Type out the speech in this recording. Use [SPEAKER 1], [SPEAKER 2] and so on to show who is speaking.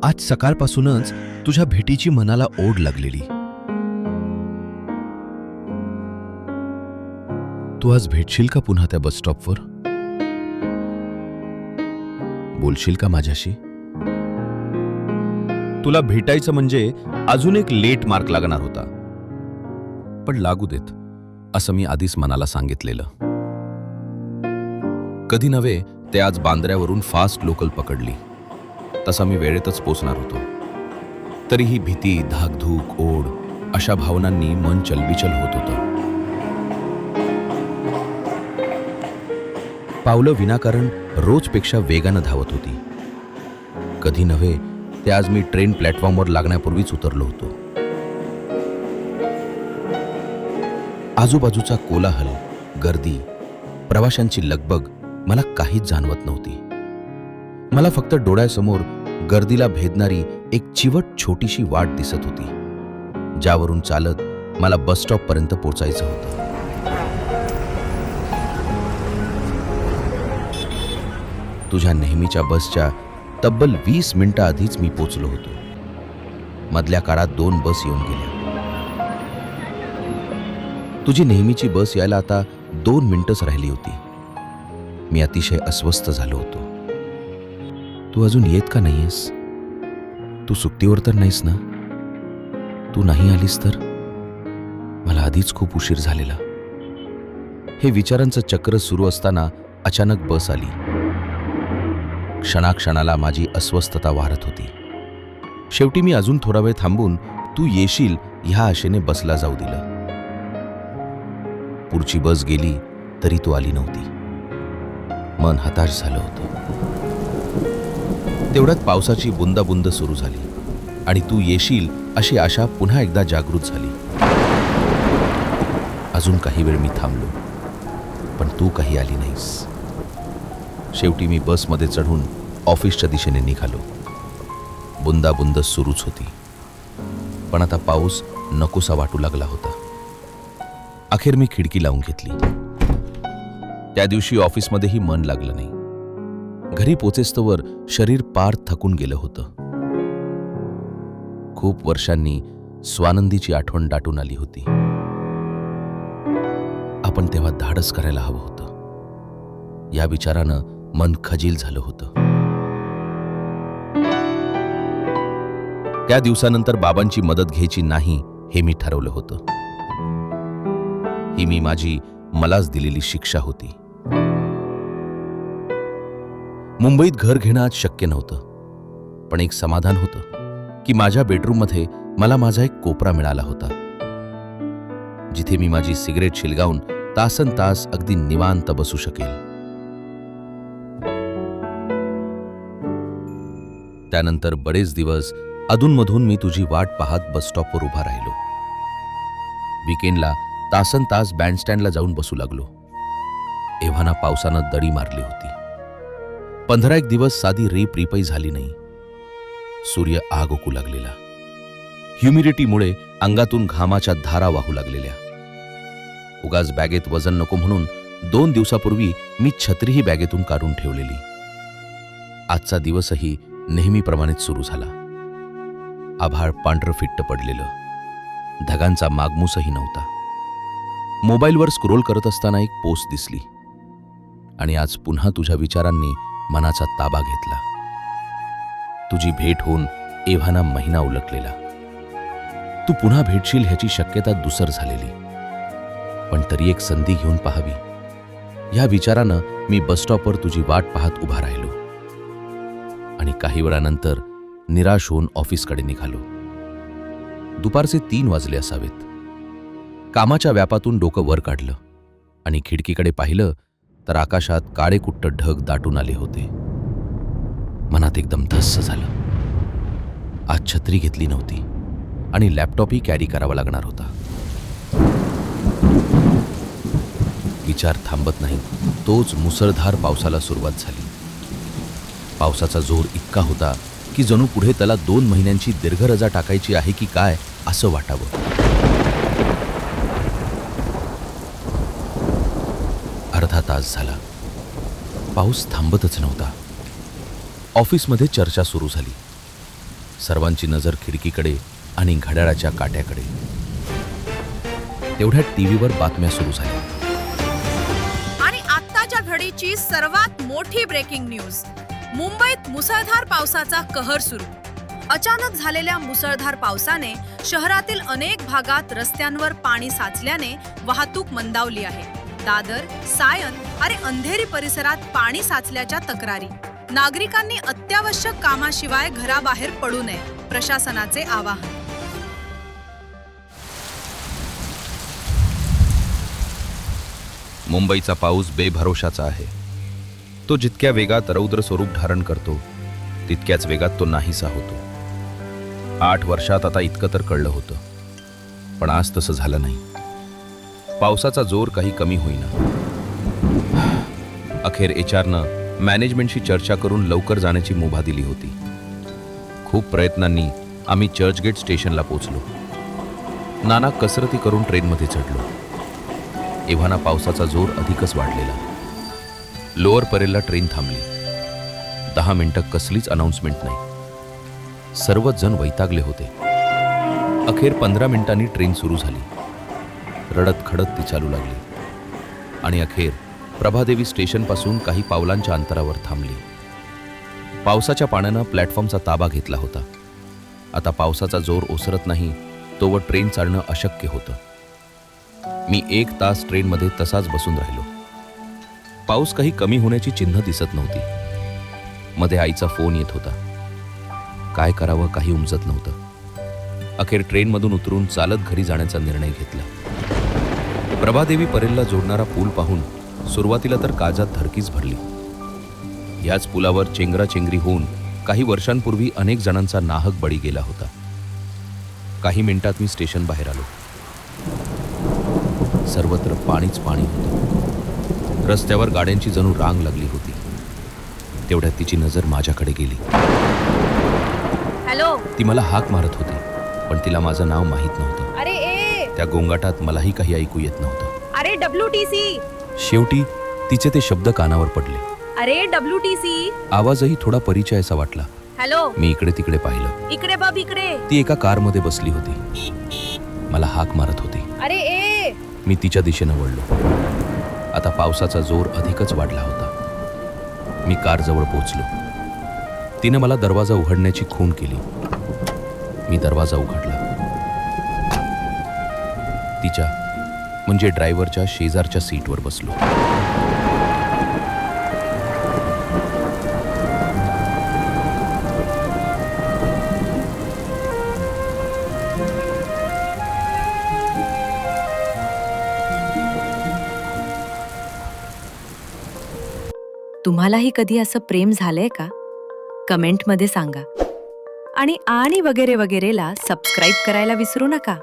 [SPEAKER 1] आज सकाळपासूनच तुझ्या भेटीची मनाला ओढ लागलेली. तू आज भेटशील का पुन्हा त्या बस स्टॉपवर? बोलशील का माझ्याशी? तुला भेटायचं म्हणजे अजून एक लेट मार्क लागणार होता, पण लागू देत असं मी आधीच मनाला सांगितलेलं. कधी नव्हे ते आज बांद्र्यावरून फास्ट लोकल पकडली. तसा मी वेळेतच पोचणार होतो. तरीही भीती, धाकधूक, ओढ अशा भावनांनी मन चलबिचल होत होतं. पावलं विनाकारण रोजपेक्षा वेगानं धावत होती. कधी नव्हे ते आज मी ट्रेन प्लॅटफॉर्मवर लागण्यापूर्वीच उतरलो होतो. आजूबाजूचा कोलाहल, गर्दी, प्रवाशांची लगबग मला काहीच जाणवत नव्हती. मला फक्त डोळ्यासमोर गर्दीला भेदणारी एक चिवट छोटीशी वाट दिसत होती, ज्यावरून चालत मला बस स्टॉपपर्यंत पोचायचं होतं. तुझ्या नेहमीच्या बसच्या तब्बल 20 मिनिटं आधीच मी पोचलो होतो. मधल्या काळात 2 बस येऊन गेल्या. तुझी नेहमीची बस यायला आता 2 मिनिटंच राहिली होती. मी अतिशय अस्वस्थ झालो होतो. तू अजून येत का नाहीयेस? तू सुट्टीवर तर नाहीस ना? तू नाही आलीस तर मला आधीच खूप उशीर झालेला. हे विचारांचं चक्र सुरू असताना अचानक बस आली. क्षणाक्षणाला माझी अस्वस्थता वाढत होती. शेवटी मी अजून थोडा वेळ थांबून तू येशील ह्या आशेने बसला जाऊ दिलं. पुढची बस गेली तरी तू आली नव्हती. मन हताश झालं होतं. तेवढ्यात पावसाची बुंदाबुंद सुरू झाली आणि तू येशील अशी आशा पुन्हा एकदा जागृत झाली. अजून काही वेळ मी थांबलो, पण तू काही आली नाहीस. शेवटी मी बसमध्ये चढून ऑफिसच्या दिशेने निघालो. बुंदाबुंद सुरूच होती, पण आता पाऊस नकोसा वाटू लागला होता. अखेर मी खिडकी लावून घेतली. त्या दिवशी ऑफिसमध्येही मन लागलं नाही. घरी पोचेस्तोवर शरीर पार थकून गेलं होतं. खूप वर्षांनी स्वानंदीची आठवण दाटून आली होती. आपण तेव्हा धाडस करायला हवं होतं. या विचारानं मन खजील झालं होतं. त्या दिवसानंतर बाबांची मदत घ्यायची नाही हे मी ठरवलं होतं. ही मी माझी मलाच दिलेली शिक्षा होती. मुंबईत घर घेणं आज शक्य नव्हतं, पण एक समाधान होतं की माझ्या बेडरूममध्ये मला माझा एक कोपरा मिळाला होता, जिथे मी माझी सिगरेट शिलगावून तासन तास अगदी निवांत बसू शकेल. त्यानंतर बरेच दिवस अधूनमधून मी तुझी वाट पाहत बस स्टॉपवर उभा राहिलो. वीकेंडला तासन तास बँडस्टँडला जाऊन बसू लागलो. एव्हाना पावसानं दडी मारली होती. 15 दिवस साधी रेप रिपई झाली नाही. सूर्य आग ओकू लागलेला. ह्युमिडिटीमुळे अंगातून घामाच्या धारा वाहू लागलेल्या. उगाच बॅगेत वजन नको म्हणून 2 दिवसापूर्वी मी छत्रीही बॅगेतून काढून ठेवलेली. आजचा दिवसही नेहमीप्रमाणेच सुरू झाला. आभाळ पांढरं फिट्ट पडलेलं. ढगांचा मागमूसही नव्हता. मोबाईलवर स्क्रोल करत असताना एक पोस्ट दिसली आणि आज पुन्हा तुझ्या विचारांनी मनाचा ताबा घेतला. तुझी भेट होऊन एव्हाना महिना उलटलेला. तू पुन्हा भेटशील ह्याची शक्यता दुसर झालेली, पण तरी एक संधी घेऊन पाहावी या विचारानं मी बसस्टॉपवर तुझी वाट पाहत उभा राहिलो आणि काही वेळानंतर निराश होऊन ऑफिसकडे निघालो. दुपारचे 3 वाजले असावेत. कामाच्या व्यापातून डोकं वर काढलं आणि खिडकीकडे पाहिलं तर आकाशात काळेकुट्ट ढग दाटून आले होते. मनात एकदम धस्स झालं. आज छत्री घेतली नव्हती आणि लॅपटॉपही कॅरी करावा लागणार होता. विचार थांबत नाही तोच मुसळधार पावसाला सुरुवात झाली. पावसाचा जोर इतका होता की जणू पुढे त्याला 2 महिन्यांची दीर्घ रजा टाकायची आहे की काय असं वाटावं. अर्धा तास झाला. पाऊस थांबतच नव्हता. ऑफिसमध्ये चर्चा सुरू झाली. सर्वांची नजर खिडकीकडे आणि घड्याळाच्या काट्याकडे. तेवढ्यात टीव्हीवर बातम्या सुरू झाल्या.
[SPEAKER 2] आणि आत्ताच्या घडीची सर्वात मोठी ब्रेकिंग न्यूज. मुंबईत मुसळधार पावसाचा कहर सुरू. अचानक झालेल्या मुसळधार पावसाने शहरातील अनेक भागात रस्त्यांवर पाणी साचल्याने वाहतूक मंदावली आहे. दादर, सायन आणि अंधेरी परिसरात पाणी साचल्याच्या तक्रारी. नागरिकांनी अत्यावश्यक कामाशिवाय घराबाहेर पडू नये, प्रशासनाचे आवाहन.
[SPEAKER 1] मुंबईचा पाऊस बेभरोशाचा आहे. तो जितक्या वेगात रौद्र स्वरूप धारण करतो तितक्याच वेगात तो नाहीसा होतो. 8 वर्षात आता इतकं तर कळलं होतं, पण आज तसं झालं नाही. पावसाचा जोर काही कमी होईना. अखेर एचआरनं मॅनेजमेंटशी चर्चा करून लवकर जाण्याची मुभा दिली होती. खूप प्रयत्नांनी आम्ही चर्चगेट स्टेशनला पोचलो. नाना कसरती करून ट्रेनमध्ये चढलो. एव्हाना पावसाचा जोर अधिकच वाढलेला. लोअर परेलला ट्रेन थांबली. 10 मिनिटं कसलीच अनाउन्समेंट नाही. सर्वच जण वैतागले होते. अखेर 15 मिनिटांनी ट्रेन सुरू झाली. रडत खडत ती चालू लागली आणि अखेर प्रभादेवी स्टेशनपासून काही पावलांच्या अंतरावर थांबली. पावसाच्या पाण्यानं प्लॅटफॉर्मचा ताबा घेतला होता. आता पावसाचा जोर ओसरत नाही तोवर ट्रेन चालणं अशक्य होतं. मी 1 तास ट्रेनमध्ये तसाच बसून राहिलो. पाऊस काही कमी होण्याची चिन्ह दिसत नव्हती. मध्ये आईचा फोन येत होता. काय करावं काही उमजत नव्हतं. अखेर ट्रेनमधून उतरून चालत घरी जाण्याचा निर्णय घेतला. प्रभादेवी परेलला जोडणारा पूल पाहून सुरुवातीला तर काळजात धडकीच भरली. याच पुलावर चेंगराचेंगरी होऊन काही वर्षांपूर्वी अनेक जणांचा नाहक बळी गेला होता. काही मिनिटात मी स्टेशन बाहेर आलो. सर्वत्र पाणीच पाणी होतं. रस्त्यावर गाड्यांची जणू रांग लागली होती. तेवढ्यात तिची नजर माझ्याकडे गेली.
[SPEAKER 2] हॅलो.
[SPEAKER 1] ती मला हाक मारत होती, पण तिला माझं नाव माहीत नव्हतं.
[SPEAKER 2] अरे ए.
[SPEAKER 1] त्या गोंगाटात मलाही काही ऐकू येत नव्हतं.
[SPEAKER 2] अरे WTC.
[SPEAKER 1] शेवटी तिचे ते शब्द कानावर पडले.
[SPEAKER 2] अरे WTC.
[SPEAKER 1] आवाजही थोडा परिचयाचा वाटला.
[SPEAKER 2] हॅलो.
[SPEAKER 1] मी इकडे तिकडे पाहिलं.
[SPEAKER 2] इकडे बाब इकडे.
[SPEAKER 1] ती एका कारमध्ये बसली होती. मला हाक मारत होती.
[SPEAKER 2] अरे ए.
[SPEAKER 1] मी तिच्या दिशेनं वळलो. आता पावसाचा जोर अधिकच वाढला होता. मी कारजवळ पोचलो. तिने मला दरवाजा उघडण्याची खूण केली. मी दरवाजा उघडला. तिच्या म्हणजे ड्रायव्हरच्या शेजारच्या सीटवर बसलो.
[SPEAKER 3] तुम्हालाही कधी असं प्रेम झालंय का? कमेंटमध्ये सांगा. आणि वगैरे वगैरेला सबस्क्राईब करायला विसरू नका.